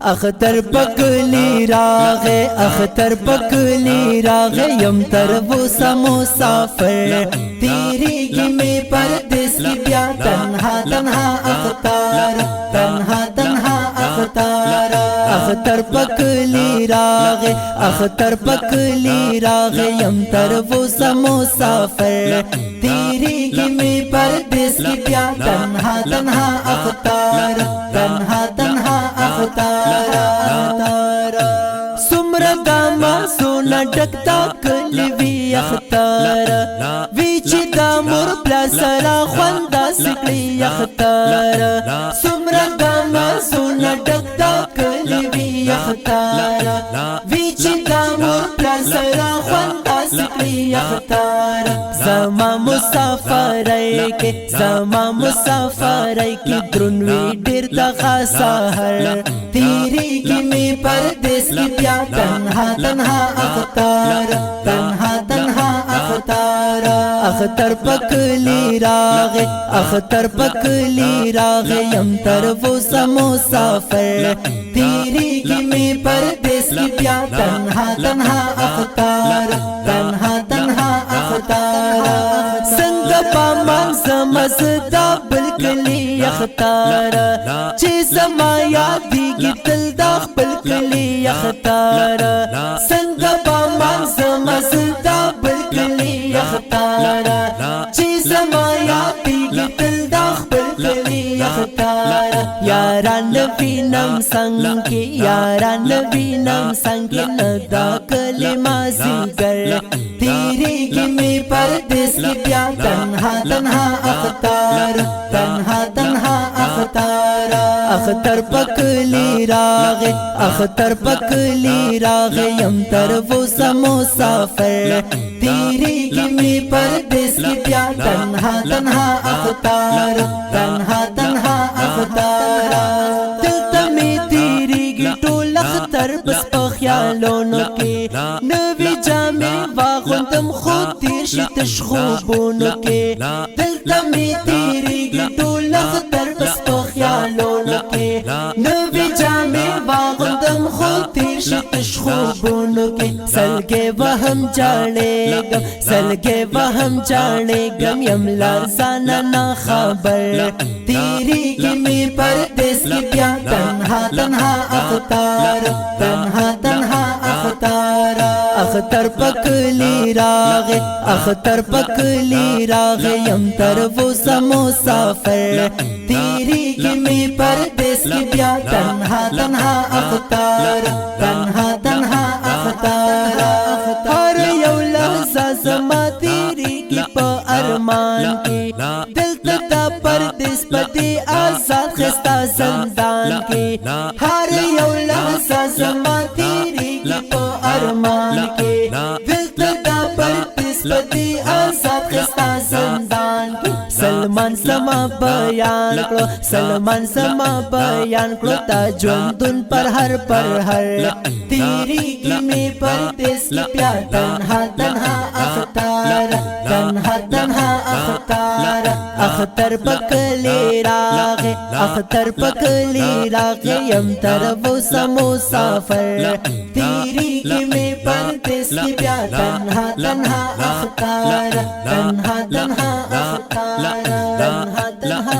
अख्तर पकली रागे अख्तर पकली रागे यम तरबूसा मुसाफिर तेरी की में परदेस की प्या तन्हा तन्हा अख्तार तन्हा तन्हा अख्तार अख्तर पकली रागे अख्तर पकली रागे यम तरबूसा मुसाफिर तेरी की में परदेस की प्या तन्हा तन्हा अख्तार तन्हा तन्हा अख्तार सुमरा दामा सोना डकता कलवी अख्तार वीची दामुर प्लासरा ख्वंदा सिकली अख्तार सुमरा दामा सोना डकता कलवी अख्तार वीची दामुर प्लासरा ख्वंदा सिकली अख्तार जमा मुसाफर के जमा मुसाफर की द्रुनवी डिरता खासा हर तेरी की में परदेस की प्या तन्हा तन्हा अख्तार तन्हा तन्हा अख्तार अख्तर पकली रागे अख्तर पकली रागे यम तरबूसा मुसाफिर तेरी की में परदेस की प्या तन्हा तन्हा अख्तार तन्हा तन्हा अख्तार संग पामान समझदा बिल्कुली अख्तार चीज माया दी दिल दाख बिल्कुली अख्तार संग पामान समझदा बिल्कुली अख्तार चीज माया दी दिल दाख बिल्कुली अख्तार यारान बीनम संगे यारान बीनम संगे नदा कलिमा जिगर तेरी की में परदेस की प्या तन्हा तन्हा अख्तार तन्हा तन्हा अख्तार अख्तर पकली रागे अख्तर पकली रागे यम तरबूसा मुसाफिर तेरी की में परदेस की प्या तन्हा तन्हा अख्तार तन्हा तन्हा अख्तार दिल तमी तेरी गिटोल अख्तर बस पख्यालों के नवी जामे वागुंतम खुद तीर शितश खूबों के दिल तमी तेरी गिटोल अख्तर बस पख्यालों के नवी जामे वागुंतम खुद तीर शितश खूबों के सलगे वहम जाने गम सलगे वहम जाने गम यमला जाना ना खबर तेरी की में परदेस की प्या तन्हा तन्हा अख्तार तन्हा तन्हा अख्तार अख्तर पकली रागे अख्तर पकली रागे यम तरबूसा मुसाफिर तेरी की में परदेस की प्या तन्हा तन्हा अख्तार तन्हा तन्हा अख्तार हर यौला ज़मा तेरी की प अरमान की दिल तता परदेस पति आजाद खस्ता ज़ंदान की हर यौला ज़मा तेरी की प अरमान की दिल तता परदेस पति आजाद खस्ता ज़ंदान की सलमान समा बयान करो सलमान समा बयान करो ताजुन पर हर तेरी की में परदेस की प्या तन्हा तन्हा अख्तार तन्हा तन्हा अख्तार अख्तर पकली रागे अख्तर पकली रागे यम तरबूसा मुसाफिर तेरी की में परदेस की प्या तन्हा तन्हा अख्तार तन्हा तन्हा अख्तार तन्हा तन्हा